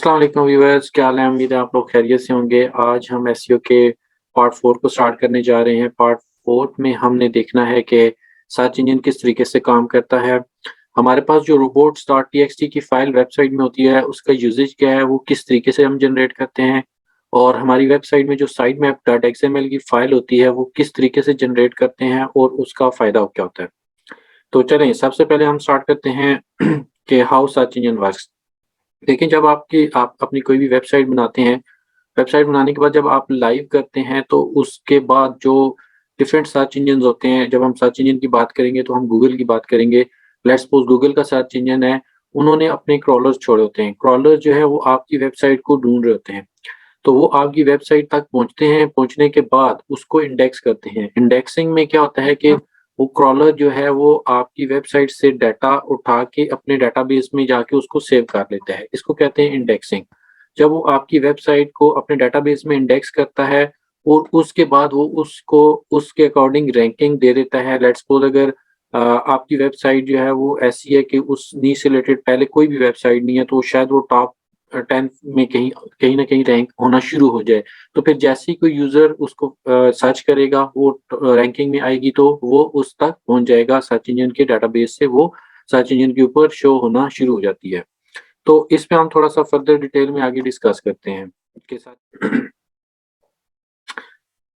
अस्सलाम वालेकुम व्यूअर्स, क्या हाल है? उम्मीद है आप लोग खैरियत से होंगे। आज हम एसईओ के पार्ट 4 को स्टार्ट करने जा रहे हैं। पार्ट 4 में हमने देखना है कि सर्च इंजन किस तरीके से काम करता है। हमारे पास जो robots.txt की फाइल वेबसाइट में होती है, उसका यूसेज क्या है, वो किस तरीके से हम जनरेट करते हैं और हमारी वेबसाइट में जो sitemap.xml की फाइल होती है, वो किस तरीके से जनरेट करते हैं और उसका फ़ायदा क्या होता है। तो चलें, सबसे पहले हम स्टार्ट करते हैं कि हाउ सर्च इंजन वर्क्स। देखिए, जब आप अपनी कोई भी वेबसाइट बनाते हैं, वेबसाइट बनाने के बाद जब आप लाइव करते हैं, तो उसके बाद जो डिफरेंट सर्च इंजन्स होते हैं, जब हम सर्च इंजन की बात करेंगे, तो हम गूगल की बात करेंगे। लेट्स सपोज़ गूगल का सर्च इंजन है, उन्होंने अपने क्रॉलर्स छोड़े होते हैं। क्रॉलर जो है, वो आपकी वेबसाइट को ढूँढ रहे होते हैं। तो वो आपकी वेबसाइट तक पहुँचते हैं, पहुँचने के बाद उसको इंडेक्स करते हैं। इंडेक्सिंग में क्या होता है कि वो क्रॉलर जो है वो आपकी वेबसाइट से डाटा उठा के अपने डेटाबेस में जाके उसको सेव कर लेता है। इसको कहते हैं इंडेक्सिंग। जब वो आपकी वेबसाइट को अपने डेटाबेस में इंडेक्स करता है और उसके बाद वो उसको उसके अकॉर्डिंग रैंकिंग दे देता है। लेट्स सपोज़ अगर आपकी वेबसाइट जो है वो ऐसी है कि उस नीश से रिलेटेड पहले कोई भी वेबसाइट नहीं है, तो शायद वो टॉप 10 में कहीं कहीं न कहीं रैंक होना शुरू हो जाए। तो फिर जैसे ही कोई यूज़र उसको सर्च करेगा, वो रैंकिंग में आएगी, तो वो उस तक पहुँच जाएगा सर्च इंजन के डेटाबेस से, वो सर्च इंजन के ऊपर शो होना शुरू हो जाती है। तो इस पे हम थोड़ा-सा फर्दर डिटेल में आगे डिस्कस करते हैं इसके साथ।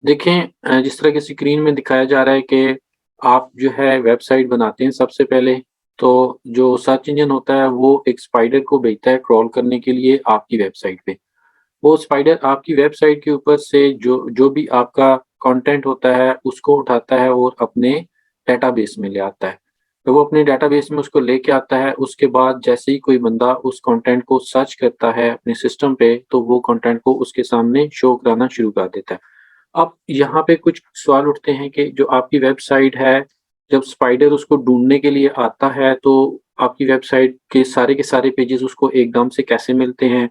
देखें, जिस तरह की स्क्रीन में दिखाया जा रहा है कि आप जो है वेबसाइट बनाते हैं सबसे पहले, तो जो सर्च इंजन होता है वो एक स्पाइडर को भेजता है क्रॉल करने के लिए आपकी वेबसाइट पे। वो स्पाइडर आपकी वेबसाइट के ऊपर से जो जो भी आपका कंटेंट होता है उसको उठाता है और अपने डेटाबेस में ले आता है। तो वो अपने डेटाबेस में उसको लेके आता है, उसके बाद जैसे ही कोई बंदा उस कंटेंट को सर्च करता है अपने सिस्टम पे, तो वो कंटेंट को उसके सामने शो कराना शुरू कर देता है। अब यहाँ पे कुछ सवाल उठते हैं कि जो आपकी वेबसाइट है, जब स्पाइडर उसको ढूँढने के लिए आता है, तो आपकी वेबसाइट के सारे पेजेज़ उसको एकदम से कैसे मिलते हैं?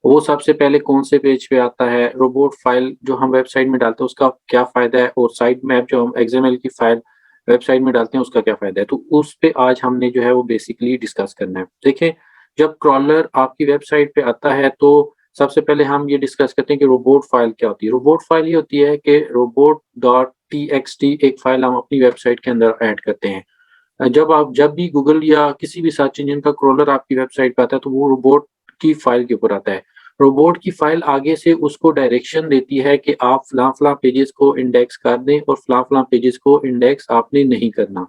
वो सबसे पहले कौन से पेज पे आता है? रोबोट फ़ाइल जो हम वेबसाइट में डालते हैं, उसका क्या फ़ायदा है? और साइट मैप जो हम एक्सएमएल की फ़ाइल वेबसाइट में डालते हैं, उसका क्या फ़ायदा है? तो उस पे आज हमने जो है वो बेसिकली डिस्कस करना है। देखिए, जब क्रॉलर आपकी वेबसाइट पे आता है, तो सबसे पहले हम ये डिस्कस करते हैं कि रोबोट फ़ाइल क्या होती है। रोबोट फ़ाइल ये होती है कि robot.txt एक फ़ाइल हम अपनी वेबसाइट के अंदर ऐड करते हैं। जब भी गूगल या किसी भी सर्च इंजन का क्रॉलर आपकी वेबसाइट पे आता है, तो वो रोबोट की फ़ाइल के ऊपर आता है। रोबोट की फ़ाइल आगे से उसको डायरेक्शन देती है कि आप फलाँ-फलाँ पेजेज़ को इंडेक्स कर दें और फलाँ-फलाँ पेजेज़ को इंडेक्स आपने नहीं करना।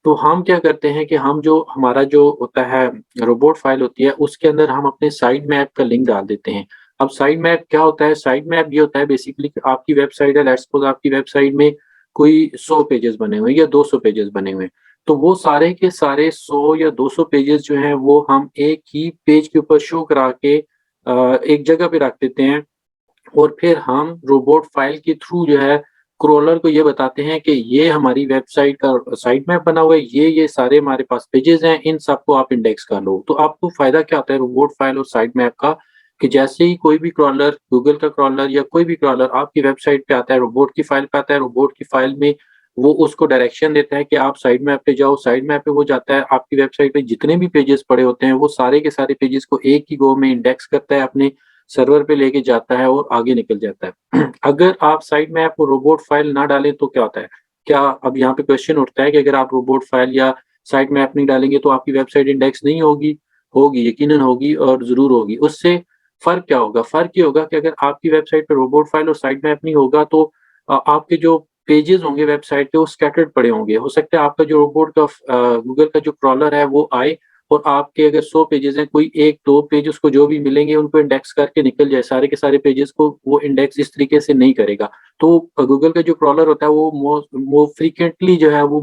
तो हम क्या करते हैं कि हम जो हमारा जो होता है रोबोट फ़ाइल होती है, उसके अंदर हम अपने साइट मैप का लिंक डाल देते हैं। अब साइट मैप क्या होता है? साइट मैप ये होता है बेसिकली कि आपकी वेबसाइट है, लेट्स सपोज़ आपकी वेबसाइट में कोई 100 पेजेज़ बने हुए हैं या 200 पेजेज़ बने हुए हैं। तो वो सारे के सारे 100 या 200 पेजेज़ जो हैं, वो हम एक ही पेज के ऊपर शो करा के एक जगह पे रख देते हैं और फिर हम रोबोट फाइल के थ्रू जो है क्रोलर को ये बताते हैं कि ये हमारी वेबसाइट का साइट मैप बना हुआ है, ये सारे हमारे पास पेजेज़ हैं, इन सबको आप इंडेक्स कर लो। तो आपको फ़ायदा क्या होता है रोबोट फाइल और साइट मैप का, कि जैसे ही कोई भी क्रॉलर, गूगल का क्रॉलर या कोई भी क्रॉलर आपकी वेबसाइट पे आता है, रोबोट की फाइल पे आता है, रोबोट की फाइल में वो उसको डायरेक्शन देता है कि आप साइट मैप पे जाओ, साइट मैप पे वो जाता है, आपकी वेबसाइट पे जितने भी पेजेज़ पड़े होते हैं, वो सारे के सारे पेजेज़ को एक ही गो में इंडेक्स करता है, अपने सर्वर पे लेके जाता है और आगे निकल जाता है। अगर आप साइट में आपको रोबोट फाइल ना डालें तो क्या होता है? क्या अब यहाँ पे क्वेश्चन उठता है कि अगर आप रोबोट फाइल या साइट मैप नहीं डालेंगे तो आपकी वेबसाइट इंडेक्स नहीं होगी? होगी, यकीनन होगी और ज़रूर होगी। उससे फ़र्क क्या होगा? फ़र्क ये होगा कि अगर आपकी वेबसाइट पे रोबोट फाइल और साइट मैप नहीं होगा, तो आपके जो पेजेज़ होंगे वेबसाइट के, वो स्कैटर्ड पड़े होंगे। हो सकता है आपका जो गूगल का जो क्रॉलर है वो आए और आपके अगर 100 पेजेज़ हैं, कोई 1-2 पेज उसको जो भी मिलेंगे उनको इंडेक्स करके निकल जाए, सारे के सारे पेजेज़ को वो इंडेक्स इस तरीके से नहीं करेगा। तो गूगल का जो क्रॉलर होता है वो मोर फ्रीक्वेंटली जो है वो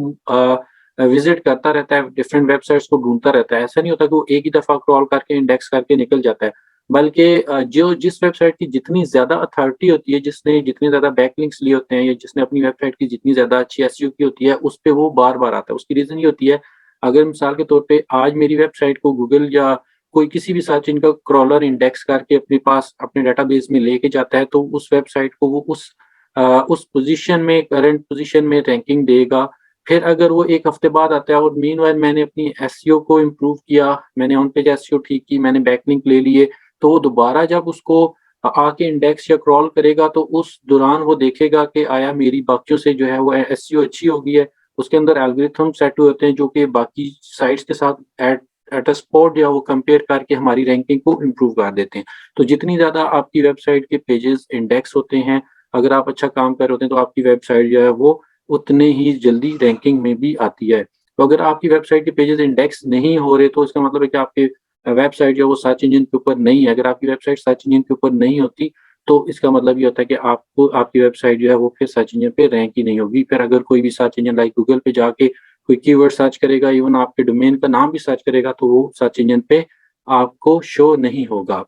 विज़िट करता रहता है, डिफरेंट वेबसाइट्स को ढूँढता रहता है। ऐसा नहीं होता कि वो एक ही दफ़ा क्रॉल करके इंडेक्स करके निकल जाता है। बल्कि जो जिस वेबसाइट की जितनी ज़्यादा अथॉरिटी होती है, जिसने जितने ज़्यादा बैकलिंक्स लिए होते हैं या जिसने अपनी वेबसाइट की जितनी ज़्यादा अच्छी एसईओ की होती है, उस पे वो बार-बार आता है। उसकी रीज़न ये होती है, अगर मिसाल के तौर पे आज मेरी वेबसाइट को गूगल या कोई किसी भी सर्च इंजन का क्रॉलर इंडेक्स करके अपने पास अपने डेटाबेस में लेके जाता है, तो उस वेबसाइट को वो उस पोज़ीशन में, करंट पोज़ीशन में रैंकिंग देगा। फिर अगर वो 1 हफ्ते बाद आता है और मीनवाइल मैंने अपनी एसईओ को इम्प्रूव किया, मैंने ऑन पेज एसईओ ठीक की, मैंने बैकलिंक ले लिए, तो वो दोबारा जब उसको आके इंडेक्स या क्रॉल करेगा तो उस दौरान वो देखेगा कि आया मेरी बाकियों से जो है वो एसईओ अच्छी हो गई है। उसके अंदर एल्गोरिथम सेट हुए होते हैं जो कि बाकी साइट्स के साथ एट एट अ स्पॉट या वो कंपेयर करके हमारी रैंकिंग को इम्प्रूव कर देते हैं। तो जितनी ज़्यादा आपकी वेबसाइट के पेजेज़ इंडेक्स होते हैं, अगर आप अच्छा काम कर रहे होते हैं तो आपकी वेबसाइट जो है वो उतने ही जल्दी रैंकिंग में भी आती है। तो अगर आपकी वेबसाइट के पेजेज़ इंडेक्स नहीं हो रहे तो इसका मतलब है कि आपके वेबसाइट जो है वो सर्च इंजन के ऊपर नहीं है। अगर आपकी वेबसाइट सर्च इंजन के ऊपर नहीं होती, तो इसका मतलब ये होता है कि आपको आपकी वेबसाइट जो है वो फिर सर्च इंजन पे रैंक ही नहीं होगी। फिर अगर कोई भी सर्च इंजन लाइक गूगल पे जाके कोई कीवर्ड सर्च करेगा, इवन आपके डोमेन का नाम भी सर्च करेगा, तो वो सर्च इंजन पे आपको शो नहीं होगा।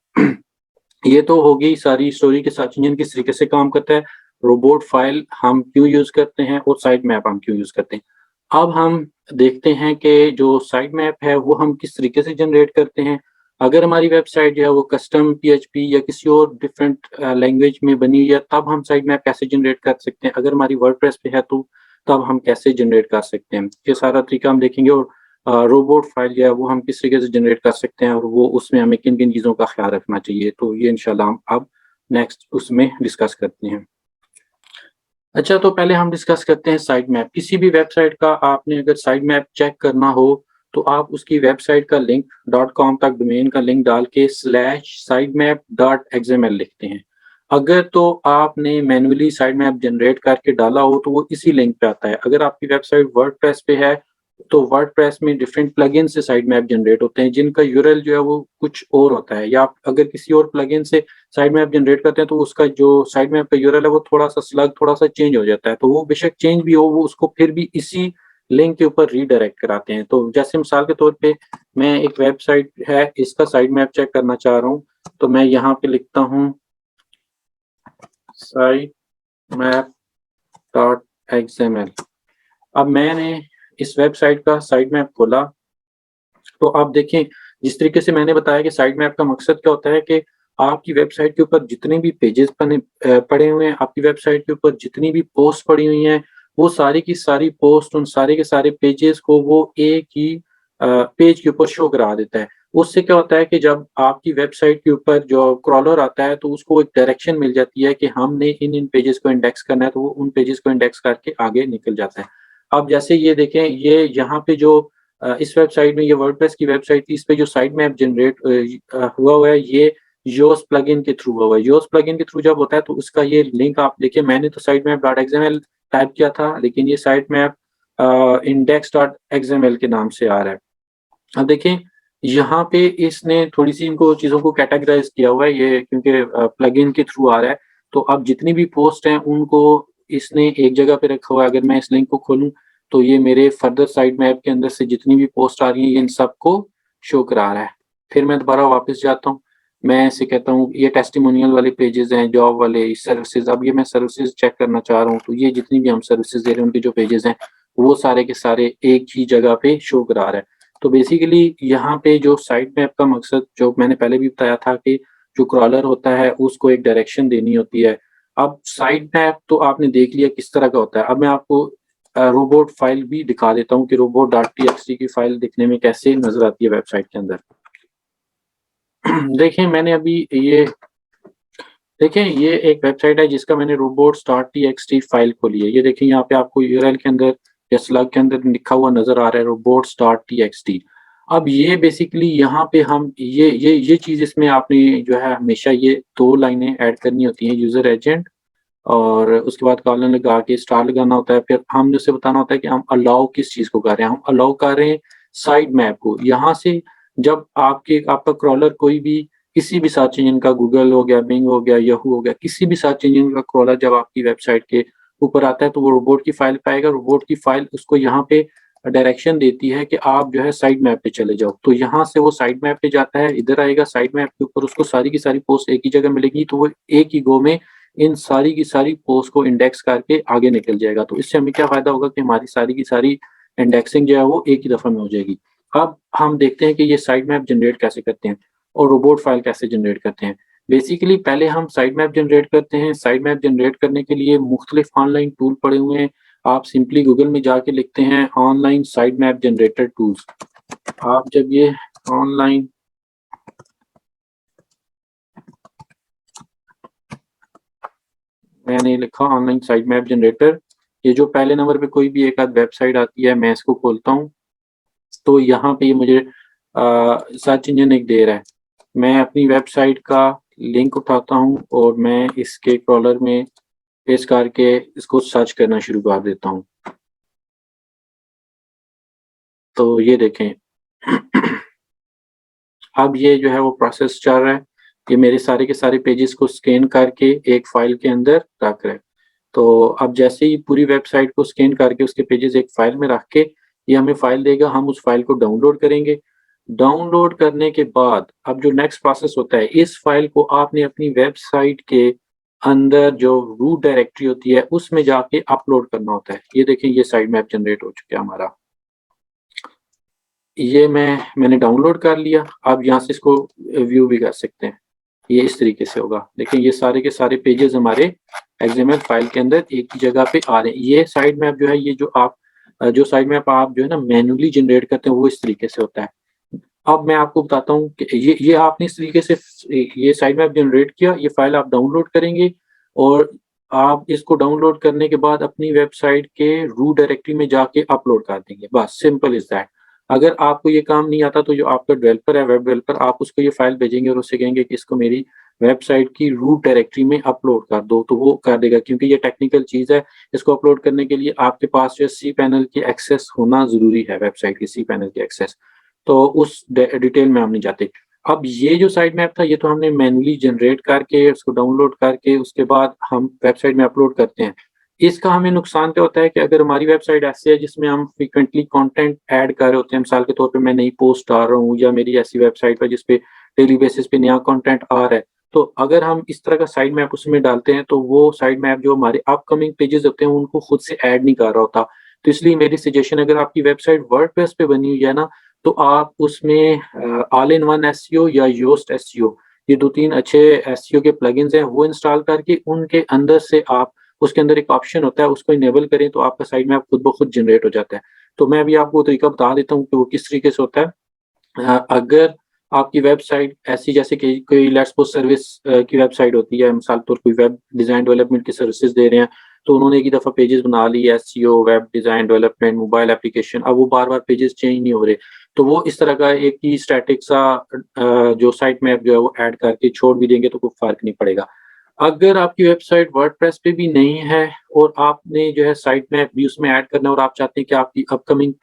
ये तो हो गई सारी स्टोरी कि सर्च इंजन किस तरीके से काम करता है, रोबोट फाइल हम क्यों यूज़ करते हैं और साइट मैप हम क्यों यूज़ करते हैं। अब हम देखते हैं कि जो साइट मैप है वो हम किस तरीके से जनरेट करते हैं। अगर हमारी वेबसाइट जो है वो कस्टम पीएचपी या किसी और डिफरेंट लैंग्वेज में बनी हुई है, तब हम साइट मैप कैसे जनरेट कर सकते हैं। अगर हमारी वर्डप्रेस पे है तो तब हम कैसे जनरेट कर सकते हैं। ये सारा तरीका हम देखेंगे और रोबोट फाइल जो है वो हम किस तरीके से जनरेट कर सकते हैं और वो उसमें हमें किन-किन चीज़ों का ख़्याल रखना चाहिए। तो ये इंशाल्लाह हम अब नेक्स्ट उसमें डिस्कस करते हैं। अच्छा, तो पहले हम डिस्कस करते हैं साइट मैप। किसी भी वेबसाइट का आपने अगर साइट मैप चेक करना हो, तो आप उसकी वेबसाइट का लिंक डॉट कॉम तक डोमेन का लिंक डाल के स्लैश sitemap.xml लिखते हैं। अगर तो आपने मैन्युअली साइट मैप जनरेट करके डाला हो, तो वो इसी लिंक पे आता है। अगर आपकी वेबसाइट वर्डप्रेस पे है, तो वर्डप्रेस में डिफरेंट प्लगइन से साइट मैप जनरेट होते हैं, जिनका यूआरएल जो है वो कुछ और होता है। या आप अगर किसी और प्लगइन से साइट मैप जनरेट करते हैं तो उसका जो साइट मैप का यूआरएल है वो थोड़ा-सा स्लग थोड़ा-सा चेंज हो जाता है। तो वो बेशक चेंज भी हो, वो उसको फिर भी इसी लिंक के ऊपर रीडायरेक्ट कराते हैं। तो जैसे मिसाल के तौर पे मैं एक वेबसाइट है, इसका साइट मैप चेक करना चाह रहा हूँ, तो मैं यहाँ पे लिखता हूँ sitemap.xml। अब मैंने इस वेबसाइट का साइट मैप खोला, तो आप देखें, जिस तरीके से मैंने बताया कि साइट मैप का मकसद क्या होता है कि आपकी वेबसाइट के ऊपर जितने भी पेजेस पड़े हुए हैं, आपकी वेबसाइट के ऊपर जितनी भी पोस्ट पड़ी हुई हैं, वो सारी की सारी पोस्ट उन सारे के सारे पेजेस को वो एक ही पेज के ऊपर शो करा देता है। उससे क्या होता है कि जब आपकी वेबसाइट के ऊपर जो क्रॉलर आता है, तो उसको एक डायरेक्शन मिल जाती है कि हमने इन-इन पेजेस को इंडेक्स करना है, तो वो उन पेजेस को इंडेक्स करके आगे निकल जाता है। अब जैसे ये देखें, ये यहाँ पे जो इस वेबसाइट में, ये वर्डप्रेस की वेबसाइट थी, इस पे जो साइट मैप जनरेट हुआ है, ये योज़ प्लगइन के थ्रू हुआ है। योज़ प्लगइन के थ्रू जब होता है तो उसका ये लिंक आप देखिए, मैंने तो sitemap.xml टाइप किया था, लेकिन ये साइट मैप index.xml के नाम से आ रहा है। अब देखें, यहाँ पे इसने थोड़ी-सी इनको चीज़ों को कैटेगराइज़ किया हुआ है, ये क्योंकि प्लगइन के थ्रू आ रहा है, तो अब जितनी भी पोस्ट हैं उनको इसने एक जगह पे रखा हुआ है। अगर मैं इस लिंक को खोलूँ, तो ये मेरे फर्दर साइट मैप के अंदर से जितनी भी पोस्ट आ रही हैं, इन सबको शो करा रहा है। फिर मैं दोबारा वापस जाता हूँ, मैं इसे कहता हूँ ये टेस्टिमोनियल वाले पेजेज़ हैं, जॉब वाले, सर्विसेज़। अब ये मैं सर्विसेज़ चेक करना चाह रहा हूँ, तो ये जितनी भी हम सर्विसेज़ दे रहे हैं, उनके जो पेजेज़ हैं, वो सारे के सारे एक ही जगह पे शो करा रहा है। तो बेसिकली यहाँ पे जो साइट मैप का मकसद, जो मैंने पहले भी बताया था कि जो क्रॉलर होता है उसको एक डायरेक्शन देनी होती है। अब साइट मैप तो आपने देख लिया किस तरह का होता है। अब मैं आपको रोबोट फाइल भी दिखा देता हूँ कि रोबोट.txt की फाइल दिखने में कैसे नज़र आती है वेबसाइट के अंदर। देखिए, मैंने अभी ये देखिए, ये एक वेबसाइट है जिसका मैंने robots.txt फाइल खोली है। ये देखिए, यहाँ पे आपको यूआरएल के अंदर या स्लग के अंदर लिखा हुआ नज़र आ रहा है robots.txt। अब ये बेसिकली यहाँ पे हम ये चीज़ इसमें आपने जो है हमेशा ये 2 लाइनें ऐड करनी होती हैं, यूज़र एजेंट और उसके बाद कॉलन लगा के स्टार लगाना होता है। फिर हमने उसे बताना होता है कि हम अलाउ किस चीज़ को कर रहे हैं। हम अलाउ कर रहे हैं साइट मैप को। यहाँ से जब आपका क्रॉलर कोई भी किसी भी सर्च इंजन का, गूगल हो गया, बिंग हो गया, याहू हो गया, किसी भी सर्च इंजन का क्रॉलर जब आपकी वेबसाइट के ऊपर आता है, तो वो रोबोट की फाइल पाएगा। रोबोट की फाइल उसको यहाँ पे डायरेक्शन देती है कि आप जो है साइट मैप पे चले जाओ। तो यहाँ से वो साइट मैप पे जाता है, इधर आएगा, साइट मैप के ऊपर उसको सारी की सारी पोस्ट एक ही जगह मिलेगी, तो वो एक ही गो में इन सारी की सारी पोस्ट को इंडेक्स करके आगे निकल जाएगा। तो इससे हमें क्या फ़ायदा होगा कि हमारी सारी की सारी इंडेक्सिंग जो है वो एक ही दफ़ा में हो जाएगी। अब हम देखते हैं कि ये साइट मैप जनरेट कैसे करते हैं और रोबोट फाइल कैसे जनरेट करते हैं। बेसिकली पहले हम साइट मैप जनरेट करते हैं। साइट मैप जनरेट करने के लिए मुख्तलिफ ऑनलाइन टूल पड़े हुए हैं। आप सिंपली गूगल में जाके लिखते हैं online site map generator tools. आप जब ये ऑनलाइन मैंने लिखा ऑनलाइन साइट मैप जनरेटर। ये जो पहले नंबर पे कोई भी एक आध वेबसाइट आती है, मैं इसको खोलता हूँ, तो यहाँ पे ये मुझे सर्च इंजन एक दे रहा है। मैं अपनी वेबसाइट का लिंक उठाता हूँ और मैं इसके क्रॉलर में पेस्ट करके इसको सर्च करना शुरू कर देता हूँ। तो ये देखें अब ये जो है वो प्रोसेस चल रहा है। ये मेरे सारे के सारे पेजेस को स्कैन करके एक फाइल के अंदर रख रहा है। तो अब जैसे ही पूरी वेबसाइट को स्कैन करके उसके पेजेस एक फाइल में रख के ये हमें फाइल देगा, हम उस फाइल को डाउनलोड करेंगे। डाउनलोड करने के बाद अब जो नेक्स्ट प्रोसेस होता है, इस फाइल को आपने अपनी वेबसाइट के अंदर जो रूट डायरेक्टरी होती है उसमें जाके अपलोड करना होता है। ये देखें, ये साइट मैप जनरेट हो चुका है हमारा। ये मैंने डाउनलोड कर लिया। आप यहाँ से इसको व्यू भी कर सकते हैं। ये इस तरीके से होगा। देखिए ये सारे के सारे पेजेस हमारे एक्सएमएल फाइल के अंदर एक ही जगह पे आ रहे हैं। ये साइट मैप जो है, ये जो साइट मैप आप जो है ना मैन्युअली जनरेट करते हैं, वो इस तरीके से होता है। अब मैं आपको बताता हूँ कि ये आपने इस तरीके से ये साइट मैप जनरेट किया, ये फाइल आप डाउनलोड करेंगे और आप इसको डाउनलोड करने के बाद अपनी वेबसाइट के रूट डायरेक्टरी में जाके अपलोड कर देंगे। बस सिंपल इज दैट। अगर आपको ये काम नहीं आता तो जो आपका डेवलपर है, वेब डेवलपर, आप उसको ये फाइल भेजेंगे और उससे कहेंगे कि इसको मेरी वेबसाइट की रूट डायरेक्टरी में अपलोड कर दो, तो वो कर देगा। क्योंकि ये टेक्निकल चीज़ है, इसको अपलोड करने के लिए आपके पास जो है सी पैनल की एक्सेस होना ज़रूरी है, वेबसाइट की सी पैनल की एक्सेस। तो उस डिटेल में हम नहीं जाते। अब ये जो साइट मैप था, ये तो हमने मैन्युअली जनरेट करके उसको डाउनलोड करके उसके बाद हम वेबसाइट में अपलोड करते हैं। इसका हमें नुकसान क्या होता है कि अगर हमारी वेबसाइट ऐसी है जिसमें हम फ्रीक्वेंटली कंटेंट ऐड कर रहे होते हैं, मिसाल के तौर पे मैं नई पोस्ट डाल रहा हूँ या मेरी ऐसी वेबसाइट है जिसपे डेली बेसिस पे नया कंटेंट आ रहा है, तो अगर हम इस तरह का साइट मैप उसमें डालते हैं तो वो साइट मैप जो हमारे अपकमिंग पेजेस होते हैं उनको खुद से ऐड नहीं कर रहा होता। तो इसलिए मेरी सजेशन, अगर आपकी वेबसाइट वर्डप्रेस पे बनी हुई है ना, तो आप उसमें ऑल इन वन एसईओ या योस्ट एसईओ, ये 2-3 अच्छे एसईओ के प्लगइन्स हैं, वो इंस्टॉल करके उनके अंदर से आप उसके अंदर एक ऑप्शन होता है, उसको इनेबल करें तो आपका साइट मैप खुद ब खुद जनरेट हो जाता है। तो मैं अभी आपको तरीका बता देता हूँ कि वो किस तरीके से होता है। अगर आपकी वेबसाइट ऐसी जैसे कि कोई लेट्स सपोज़ सर्विस की वेबसाइट होती है, मिसाल के तौर कोई वेब डिज़ाइन डेवलपमेंट की सर्विसेज़ दे रहे हैं, तो उन्होंने एक ही दफ़ा पेजेज़ बना ली, SEO, web design development, mobile application, अब वो बार-बार पेजेज़ चेंज नहीं हो रहे। तो वो इस तरह का एक ही स्टैटिक सा जो साइट मैप जो है वो ऐड करके छोड़ भी देंगे तो कोई फ़र्क नहीं पड़ेगा। अगर आपकी वेबसाइट वर्डप्रेस पे भी नहीं है और आपने जो है साइट मैप भी उसमें ऐड करना है और आप चाहते हैं कि आपकी अपकमिंग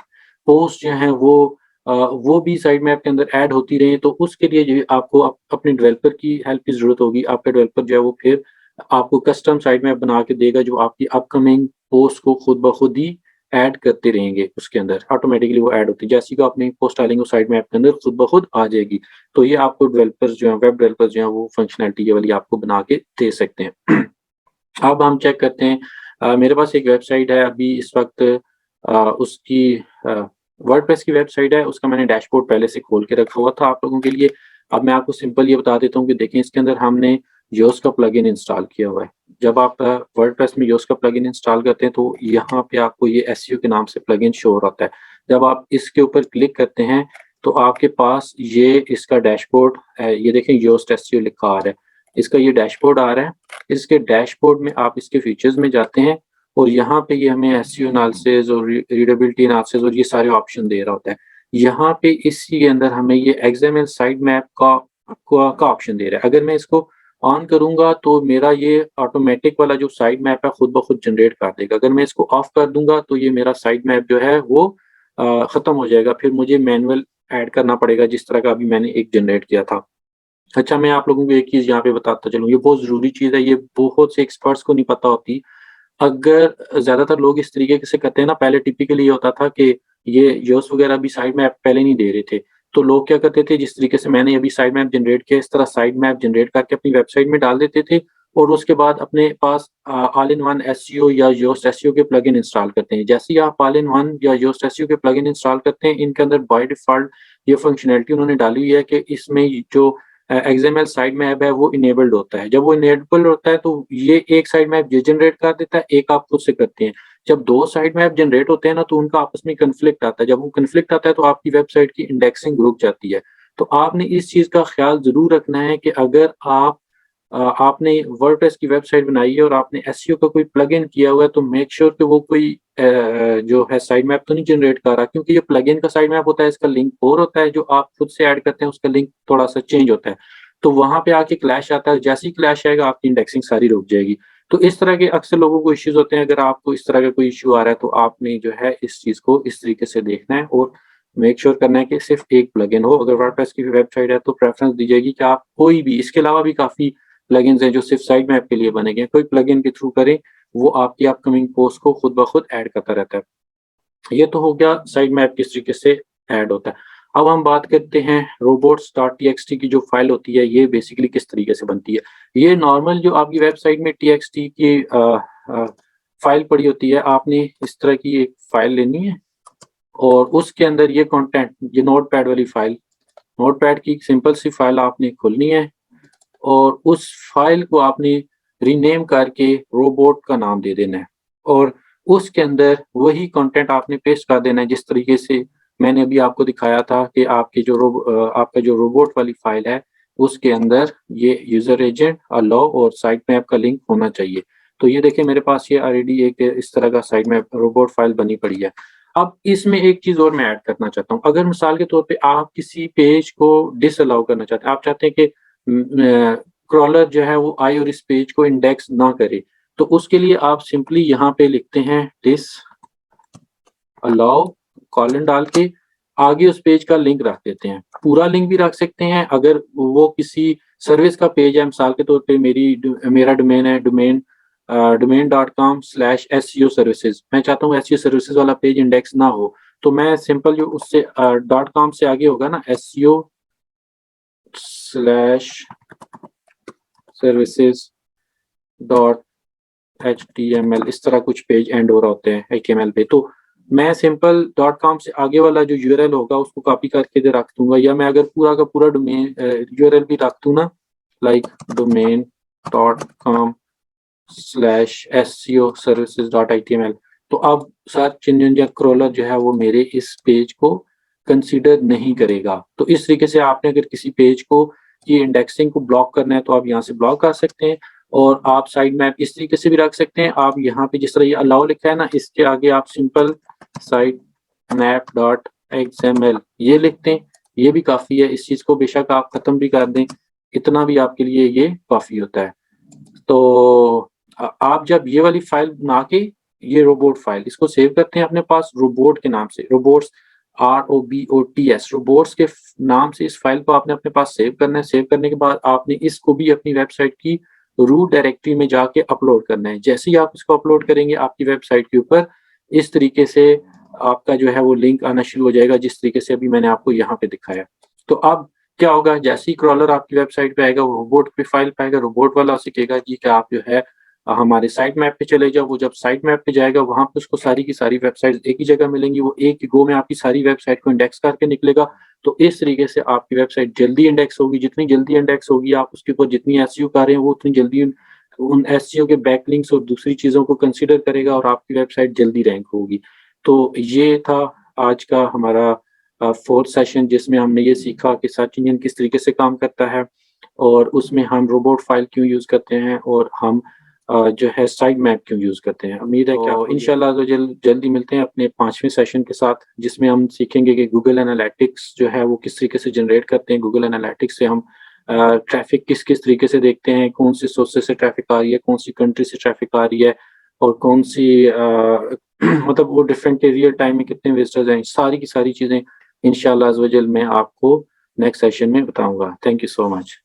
पोस्ट जो हैं वो भी साइट मैप के अंदर ऐड होती रहे, तो उसके लिए जो है आपको अपने डेवलपर की हेल्प की ज़रूरत होगी। आपका डेवलपर जो है वो फिर आपको कस्टम साइट मैप बना के देगा जो आपकी अपकमिंग पोस्ट को खुद ब खुद ही ऐड करते रहेंगे उसके अंदर, ऑटोमेटिकली वो ऐड होती है। जैसे ही आप अपनी पोस्ट डालेंगे वो साइट मैप के अंदर खुद ब खुद आ जाएगी। तो ये आपको डेवलपर्स जो हैं, वेब डेवलपर्स जो हैं, वो फंक्शनैलिटी ये वाली आपको बना के दे सकते हैं। अब हम चेक करते हैं। मेरे पास एक वेबसाइट है अभी इस वक़्त, उसकी वर्डप्रेस की वेबसाइट है, उसका मैंने डैशबोर्ड पहले से खोल के रखा हुआ था आप लोगों के लिए। अब मैं आपको सिंपल ये बता देता हूँ कि देखें, इसके अंदर हमने योज़ का प्लगइन इंस्टॉल किया हुआ है। जब आप वर्डप्रेस में योज़ का प्लगइन इंस्टॉल करते हैं तो यहाँ पे आपको ये एसईओ के नाम से प्लगइन शो हो रहा है। जब आप इसके ऊपर क्लिक करते हैं तो आपके पास ये इसका डैशबोर्ड ये देखें, योस्ट एसईओ लिखा आ रहा है। इसका ये डैशबोर्ड आ रहा है। इसके डैशबोर्ड में आप इसके फीचर्स में जाते हैं और यहाँ पे ये हमें एसईओ एनालिसिस और रीडेबिलिटी एनालिसिस और ये सारे ऑप्शन दे रहा होता है। यहाँ पे इसी के अंदर हमें ये एक्सएमएल साइट मैप का ऑप्शन दे रहा है। अगर मैं इसको ऑन करूँगा तो मेरा ये ऑटोमेटिक वाला जो साइट मैप है खुद ब खुद जनरेट कर देगा। अगर मैं इसको ऑफ कर दूँगा तो ये मेरा साइट मैप जो है वो खत्म हो जाएगा। फिर मुझे मैनुअल ऐड करना पड़ेगा जिस तरह का अभी मैंने एक जनरेट किया था। अच्छा, मैं आप लोगों को एक चीज़ यहाँ पे बताता चलूँ, ये बहुत ज़रूरी चीज़ है, ये बहुत से एक्सपर्ट्स को नहीं पता होती। अगर ज़्यादातर लोग इस तरीके से करते हैं ना, पहले टिपिकली ये होता था कि ये योस वगैरह भी साइड मैप पहले नहीं दे रहे थे। तो लोग क्या करते थे, जिस तरीके से मैंने अभी साइड मैप जनरेट किया, इस तरह साइड मैप जनरेट करके अपनी वेबसाइट में डाल देते थे और उसके बाद अपने पास ऑल इन वन एसईओ या योस्ट एसईओ के प्लगइन इंस्टॉल करते हैं। जैसे ही आप ऑल इन वन या योस्ट एसईओ के प्लगइन इंस्टॉल करते हैं, इनके अंदर बाय डिफ़ॉल्ट ये फंक्शनैलिटी उन्होंने डाली हुई है कि इसमें जो एक्सएमएल साइट मैप है वो इनेबल्ड होता है। जब वो इनेबल्ड होता है तो ये एक साइट मैप ये जनरेट कर देता है, एक आप खुद से करते हैं। जब 2 साइट मैप जनरेट होते हैं ना तो उनका आपस में कॉन्फ्लिक्ट आता है। जब वो कॉन्फ्लिक्ट आता है तो आपकी वेबसाइट की इंडेक्सिंग रुक जाती है। तो आपने इस चीज़ का ख़्याल ज़रूर रखना है कि अगर आप आपने वर्डप्रेस की वेबसाइट बनाई है और आपने एसईओ का कोई प्लगइन किया हुआ है, तो मेक श्योर कि वो कोई जो है साइड मैप तो नहीं जनरेट कर रहा, क्योंकि ये प्लगइन का साइड मैप होता है, इसका लिंक और होता है, जो आप खुद से ऐड करते हैं उसका लिंक थोड़ा सा चेंज होता है। तो वहाँ पे आके क्लैश आता है, जैसे ही क्लैश आएगा आपकी इंडेक्सिंग सारी रुक जाएगी। तो इस तरह के अक्सर लोगों को इश्यूज़ होते हैं, अगर आपको इस तरह का कोई इश्यू आ रहा है तो आपने जो है इस चीज़ को इस तरीके से देखना है और मेक श्योर करना है कि सिर्फ़ एक प्लगइन हो। अगर वर्डप्रेस की वेबसाइट है तो प्रेफ़रेंस दी जाएगी कि आप कोई भी, इसके अलावा भी काफ़ी प्लगइन्स हैं जो सिर्फ़ साइट मैप के लिए बने गए हैं, कोई प्लगइन के थ्रू करें, वो आपकी अपकमिंग पोस्ट को खुद ब खुद ऐड करता रहता है। ये तो हो गया साइट मैप किस तरीके से ऐड होता है। अब हम बात करते हैं robots.txt की जो फ़ाइल होती है, ये बेसिकली किस तरीके से बनती है। ये नॉर्मल जो आपकी वेबसाइट में txt की फ़ाइल पड़ी होती है, आपने इस तरह की एक फ़ाइल लेनी है और उसके अंदर ये कंटेंट, ये नोटपैड वाली फ़ाइल, नोटपैड की एक सिंपल सी फ़ाइल आपने खोलनी है और उस फ़ाइल को आपने रीनेम करके रोबोट का नाम दे देना है और उसके अंदर वही कंटेंट आपने पेस्ट कर देना है, जिस तरीके से मैंने अभी आपको दिखाया था कि आपका जो रोबोट वाली फ़ाइल है, उसके अंदर ये यूज़र एजेंट, अलाउ और साइट मैप का लिंक होना चाहिए। तो ये देखिए मेरे पास ये ऑलरेडी एक इस तरह का साइट मैप रोबोट फ़ाइल बनी पड़ी है। अब इसमें एक चीज़ और मैं ऐड करना चाहता हूँ। अगर मिसाल के तौर पे आप किसी पेज को डिसअलाउ करना चाहते हैं, आप चाहते हैं कि क्रॉलर जो है वो आए और इस पेज को इंडेक्स ना करे, तो उसके लिए आप सिंपली यहाँ पे लिखते हैं दिस अलाउ कॉलन डाल के आगे उस पेज का लिंक रख देते हैं। पूरा लिंक भी रख सकते हैं, अगर वो किसी सर्विस का पेज है, मिसाल के तौर पे मेरा डोमेन है domain.com/SEO सर्विसेज़। मैं चाहता हूँ एसईओ सर्विसेज़ वाला पेज इंडेक्स ना हो, तो मैं सिंपल जो उससे .com से आगे होगा ना, SEO/services.html, इस तरह कुछ पेज एंड हो रहा होते हैं एचटीएमएल पे। तो मैं सिंपल .com से आगे वाला जो यूआरएल होगा उसको कॉपी करके इधर रख दूँगा, या मैं अगर पूरा का पूरा डोमेन यूआरएल भी रख दूँ ना, लाइक domain.com/SEO-services.html, तो अब सर्च इंजन या क्रोलर जो है वो मेरे इस पेज को कंसीडर नहीं करेगा। तो इस तरीके से आपने अगर किसी पेज को की इंडेक्सिंग को ब्लॉक करना है तो आप यहाँ से ब्लॉक कर सकते हैं और आप साइट मैप इस तरीके से भी रख सकते हैं। आप यहाँ पे जिस तरह ये अलाउ लिखा है ना, इसके आगे आप simple site map dot XML ये लिखते हैं, ये भी काफ़ी है। इस चीज़ को बेशक आप खत्म भी कर दें, इतना भी आपके लिए ये काफ़ी होता है। तो आप जब ये वाली फ़ाइल बना के, ये रोबोट फ़ाइल इसको सेव करते हैं अपने पास रोबोट के नाम से, रोबोट्स ROBOTS, रोबोट्स के नाम से इस फ़ाइल को आपने अपने पास सेव करना है। सेव करने के बाद आपने इसको भी अपनी वेबसाइट की रूट डायरेक्टरी में जाके अपलोड करना है। जैसे ही आप इसको अपलोड करेंगे आपकी वेबसाइट के ऊपर इस तरीके से आपका जो है वो लिंक आना शुरू हो जाएगा, जिस तरीके से अभी मैंने आपको यहाँ पे दिखाया। तो अब क्या होगा, जैसे ही क्रॉलर आपकी वेबसाइट पे आएगा, वो रोबोट की फ़ाइल पे आएगा, रोबोट वाला उसे कहेगा जी कि आप जो है हमारे साइट मैप पे चले जाओ। वो जब साइट मैप पे जाएगा वहाँ पे उसको सारी की सारी वेबसाइट्स एक ही जगह मिलेंगी, वो एक ही गो में आपकी सारी वेबसाइट को इंडेक्स करके निकलेगा। तो इस तरीके से आपकी वेबसाइट जल्दी इंडेक्स होगी, जितनी जल्दी इंडेक्स होगी आप उसके ऊपर जितनी एसईओ कर रहे हैं वो उतनी जल्दी उन एसईओ के बैकलिंक्स और दूसरी चीज़ों को कंसीडर करेगा और आपकी वेबसाइट जल्दी रैंक होगी। तो ये था आज का हमारा 4th सेशन, जिसमें हमने ये सीखा कि सर्च इंजन किस तरीके से काम करता है और उसमें हम रोबोट फ़ाइल क्यों यूज़ करते हैं और हम जो है साइट मैप क्यों यूज़ करते हैं। उम्मीद है कि आपको इंशाल्लाह तो जल्दी मिलते हैं अपने 5वें सेशन के साथ, जिसमें हम सीखेंगे कि गूगल एनालिटिक्स जो है वो किस तरीके से जनरेट करते हैं। गूगल एनालिटिक्स से हम ट्रैफ़िक किस-किस तरीके से देखते हैं, कौन-सी सोर्सेज़ से ट्रैफ़िक आ रही है, कौन-सी कंट्री से ट्रैफ़िक आ रही है और कौन-सी मतलब वो डिफरेंट के रियल टाइम में कितने विज़िटर्स हैं, सारी की सारी चीज़ें इंशाल्लाह अज़्ज़ व जल मैं आपको नेक्स्ट सेशन में बताऊँगा। Thank you so much.